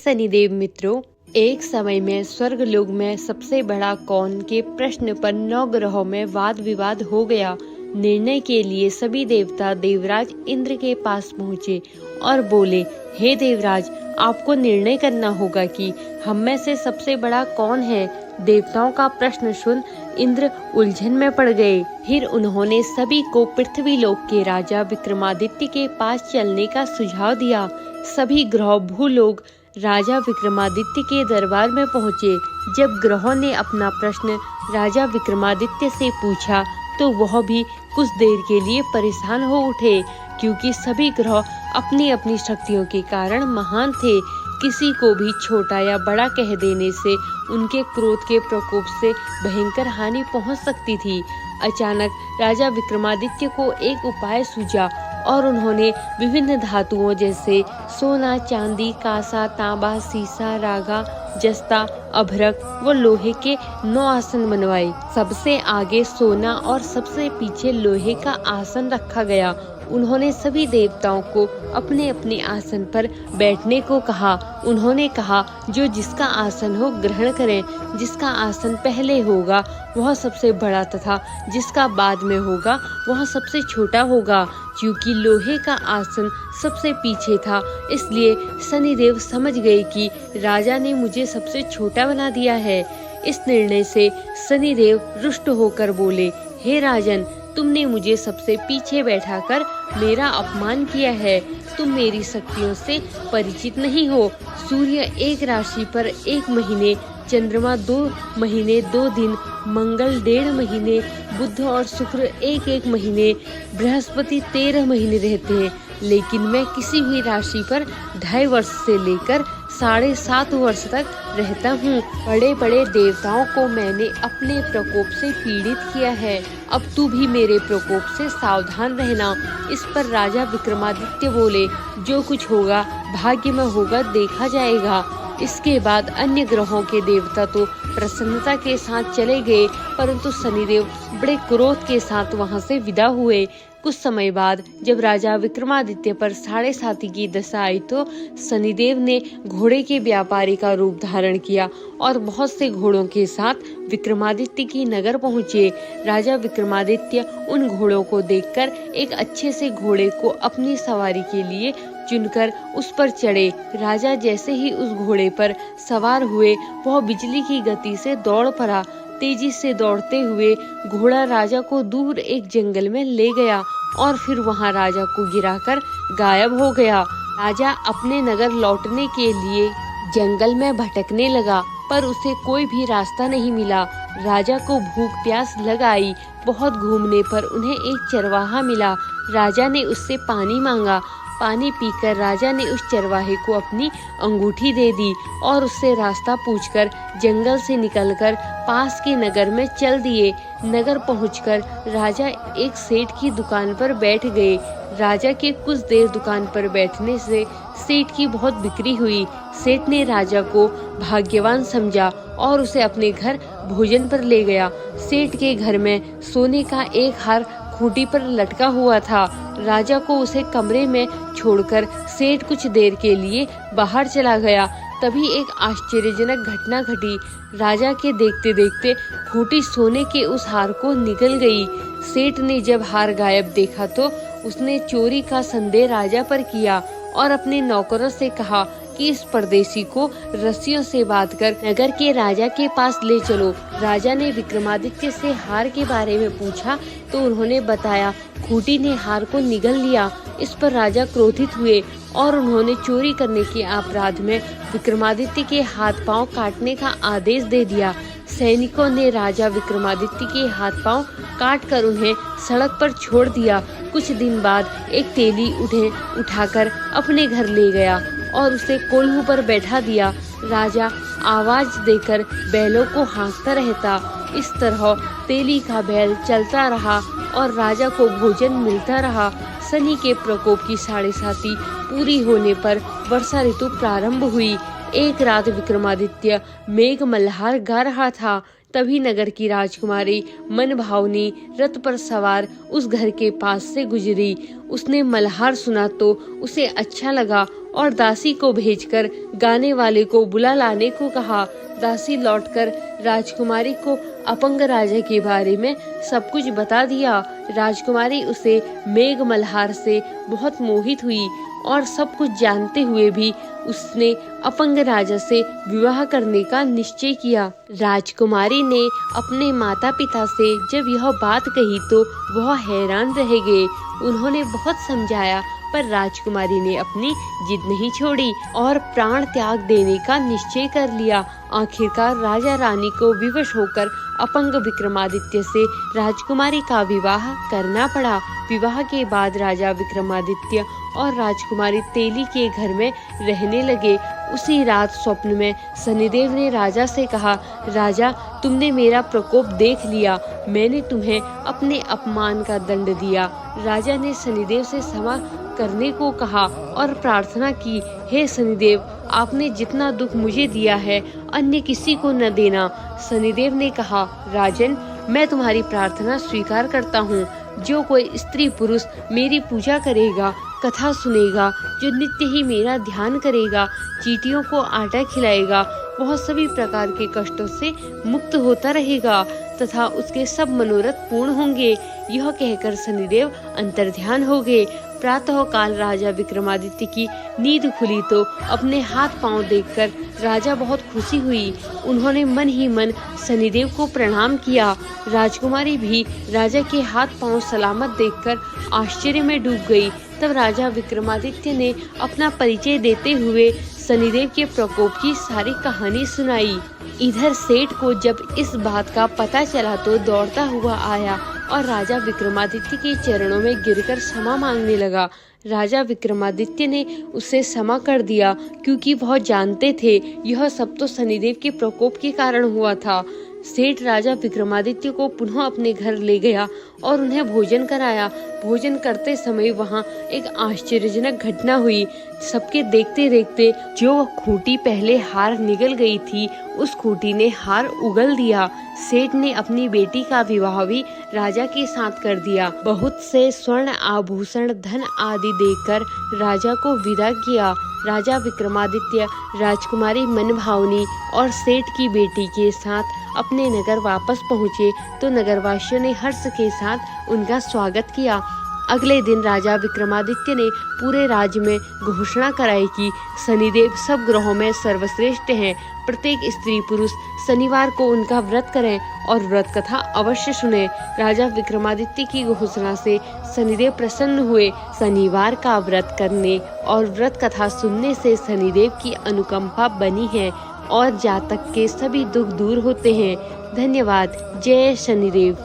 शनिदेव मित्रों, एक समय में स्वर्गलोक में सबसे बड़ा कौन के प्रश्न पर 9 ग्रहों में वाद विवाद हो गया। निर्णय के लिए सभी देवता देवराज इंद्र के पास पहुँचे और बोले, हे देवराज, आपको निर्णय करना होगा कि हम में से सबसे बड़ा कौन है। देवताओं का प्रश्न सुन इंद्र उलझन में पड़ गए। फिर उन्होंने सभी को पृथ्वी लोक के राजा विक्रमादित्य के पास चलने का सुझाव दिया। सभी ग्रह भूलोक राजा विक्रमादित्य के दरबार में पहुँचे। जब ग्रहों ने अपना प्रश्न राजा विक्रमादित्य से पूछा तो वह भी कुछ देर के लिए परेशान हो उठे, क्योंकि सभी ग्रह अपनी अपनी शक्तियों के कारण महान थे। किसी को भी छोटा या बड़ा कह देने से उनके क्रोध के प्रकोप से भयंकर हानि पहुंच सकती थी। अचानक राजा विक्रमादित्य को एक उपाय सूझा और उन्होंने विभिन्न धातुओं जैसे सोना, चांदी, कांसा, तांबा, सीसा, रागा, जस्ता, अभ्रक व लोहे के 9 आसन बनवाए। सबसे आगे सोना और सबसे पीछे लोहे का आसन रखा गया। उन्होंने सभी देवताओं को अपने अपने आसन पर बैठने को कहा। उन्होंने कहा, जो जिसका आसन हो ग्रहण करें। जिसका आसन पहले होगा वह सबसे बड़ा तथा जिसका बाद में होगा वह सबसे छोटा होगा। क्योंकि लोहे का आसन सबसे पीछे था, इसलिए शनिदेव समझ गए कि राजा ने मुझे सबसे छोटा बना दिया है। इस निर्णय से शनिदेव रुष्ट होकर बोले, हे राजन, तुमने मुझे सबसे पीछे बैठाकर मेरा अपमान किया है। तुम मेरी शक्तियों से परिचित नहीं हो। सूर्य एक राशि पर 1 महीने, चंद्रमा 2 महीने 2 दिन, मंगल 1.5 महीने, बुध और शुक्र 1 महीने, बृहस्पति 13 महीने रहते हैं। लेकिन मैं किसी भी राशि पर 2.5 वर्ष से लेकर 7.5 वर्ष तक रहता हूँ। बड़े बड़े देवताओं को मैंने अपने प्रकोप से पीड़ित किया है। अब तू भी मेरे प्रकोप से सावधान रहना। इस पर राजा विक्रमादित्य बोले, जो कुछ होगा भाग्य में होगा, देखा जाएगा। इसके बाद अन्य ग्रहों के देवता तो प्रसन्नता के साथ चले गए, परंतु शनिदेव बड़े क्रोध के साथ वहां से विदा हुए। कुछ समय बाद जब राजा विक्रमादित्य पर 7.5 की दशा आई तो शनिदेव ने घोड़े के व्यापारी का रूप धारण किया और बहुत से घोड़ों के साथ विक्रमादित्य की नगर पहुँचे। राजा विक्रमादित्य उन घोड़ों को देखकर एक अच्छे से घोड़े को अपनी सवारी के लिए चुनकर उस पर चढ़े। राजा जैसे ही उस घोड़े पर सवार हुए, वह बिजली की गति से दौड़ पड़ा। तेजी से दौड़ते हुए घोड़ा राजा को दूर एक जंगल में ले गया और फिर वहां राजा को गिराकर गायब हो गया। राजा अपने नगर लौटने के लिए जंगल में भटकने लगा, पर उसे कोई भी रास्ता नहीं मिला। राजा को भूख प्यास लग आई। बहुत घूमने पर उन्हें एक चरवाहा मिला। राजा ने उससे पानी मांगा। पानी पीकर राजा ने उस चरवाहे को अपनी अंगूठी दे दी और उससे रास्ता पूछकर जंगल से निकलकर पास के नगर में चल दिए। नगर पहुंचकर राजा एक सेठ की दुकान पर बैठ गए। राजा के कुछ देर दुकान पर बैठने से सेठ की बहुत बिक्री हुई। सेठ ने राजा को भाग्यवान समझा और उसे अपने घर भोजन पर ले गया। सेठ के घर में सोने का एक हार खूंटी पर लटका हुआ था। राजा को उसे कमरे में छोड़कर सेठ कुछ देर के लिए बाहर चला गया। तभी एक आश्चर्यजनक घटना घटी। राजा के देखते देखते खूंटी सोने के उस हार को निगल गई। सेठ ने जब हार गायब देखा तो उसने चोरी का संदेह राजा पर किया और अपने नौकरों से कहा कि इस परदेसी को रस्सियों से बांधकर नगर के राजा के पास ले चलो। राजा ने विक्रमादित्य से हार के बारे में पूछा तो उन्होंने बताया, खूंटी ने हार को निगल लिया। इस पर राजा क्रोधित हुए और उन्होंने चोरी करने के अपराध में विक्रमादित्य के हाथ पांव काटने का आदेश दे दिया। सैनिकों ने राजा विक्रमादित्य के हाथ पांव काटकर उन्हें सड़क पर छोड़ दिया। कुछ दिन बाद एक तेली उन्हें उठाकर अपने घर ले गया और उसे कोल्हू पर बैठा दिया। राजा आवाज देकर बैलों को हाँकता रहता। इस तरह तेली का बैल चलता रहा और राजा को भोजन मिलता रहा। शनि के प्रकोप की 7.5 पूरी होने पर वर्षा ऋतु प्रारंभ हुई। एक रात विक्रमादित्य मेघ मल्हार गा रहा था। तभी नगर की राजकुमारी मनभावनी रथ पर सवार उस घर के पास से गुजरी। उसने मल्हार सुना तो उसे अच्छा लगा और दासी को भेजकर गाने वाले को बुला लाने को कहा। दासी लौटकर राजकुमारी को अपंग राजा के बारे में सब कुछ बता दिया। राजकुमारी उसे मेघ मल्हार से बहुत मोहित हुई और सब कुछ जानते हुए भी उसने अपंग राजा से विवाह करने का निश्चय किया। राजकुमारी ने अपने माता पिता से जब यह बात कही तो वह हैरान रह गए। उन्होंने बहुत समझाया पर राजकुमारी ने अपनी जिद नहीं छोड़ी और प्राण त्याग देने का निश्चय कर लिया। आखिरकार राजा रानी को विवश होकर अपंग विक्रमादित्य से राजकुमारी का विवाह करना पड़ा। विवाह के बाद राजा विक्रमादित्य और राजकुमारी तेली के घर में रहने लगे। उसी रात स्वप्न में शनिदेव ने राजा से कहा, राजा तुमने मेरा प्रकोप देख लिया, मैंने तुम्हें अपने अपमान का दंड दिया। राजा ने शनिदेव से क्षमा करने को कहा और प्रार्थना की, हे शनिदेव आपने जितना दुख मुझे दिया है अन्य किसी को न देना। शनिदेव ने कहा, राजन मैं तुम्हारी प्रार्थना स्वीकार करता हूँ। जो कोई स्त्री पुरुष मेरी पूजा करेगा, कथा सुनेगा, जो नित्य ही मेरा ध्यान करेगा, चींटियों को आटा खिलाएगा, वह सभी प्रकार के कष्टों से मुक्त होता रहेगा तथा उसके सब मनोरथ पूर्ण होंगे। यह कहकर शनिदेव अंतर्ध्यान हो गए। प्रातः काल राजा विक्रमादित्य की नींद खुली तो अपने हाथ पांव देखकर राजा बहुत खुशी हुई। उन्होंने मन ही मन शनिदेव को प्रणाम किया। राजकुमारी भी राजा के हाथ पांव सलामत देखकर आश्चर्य में डूब गई। तब राजा विक्रमादित्य ने अपना परिचय देते हुए शनिदेव के प्रकोप की सारी कहानी सुनाई। इधर सेठ को जब इस बात का पता चला तो दौड़ता हुआ आया और राजा विक्रमादित्य के चरणों में गिरकर क्षमा मांगने लगा। राजा विक्रमादित्य ने उसे क्षमा कर दिया क्योंकि वह जानते थे यह सब तो शनिदेव के प्रकोप के कारण हुआ था। सेठ राजा विक्रमादित्य को पुनः अपने घर ले गया और उन्हें भोजन कराया। भोजन करते समय वहां एक आश्चर्यजनक घटना हुई। सबके देखते देखते जो खूंटी पहले हार निगल गई थी, उस खूंटी ने हार उगल दिया। सेठ ने अपनी बेटी का विवाह भी राजा के साथ कर दिया। बहुत से स्वर्ण आभूषण धन आदि देकर राजा को विदा किया। राजा विक्रमादित्य राजकुमारी मनभावनी और सेठ की बेटी के साथ अपने नगर वापस पहुँचे तो नगरवासियों ने हर्ष के साथ उनका स्वागत किया। अगले दिन राजा विक्रमादित्य ने पूरे राज्य में घोषणा कराई कि शनिदेव सब ग्रहों में सर्वश्रेष्ठ हैं। प्रत्येक स्त्री पुरुष शनिवार को उनका व्रत करें और व्रत कथा अवश्य सुने। राजा विक्रमादित्य की घोषणा से शनिदेव प्रसन्न हुए। शनिवार का व्रत करने और व्रत कथा सुनने से शनिदेव की अनुकंपा बनी है और जातक के सभी दुख दूर होते हैं। धन्यवाद। जय शनिदेव।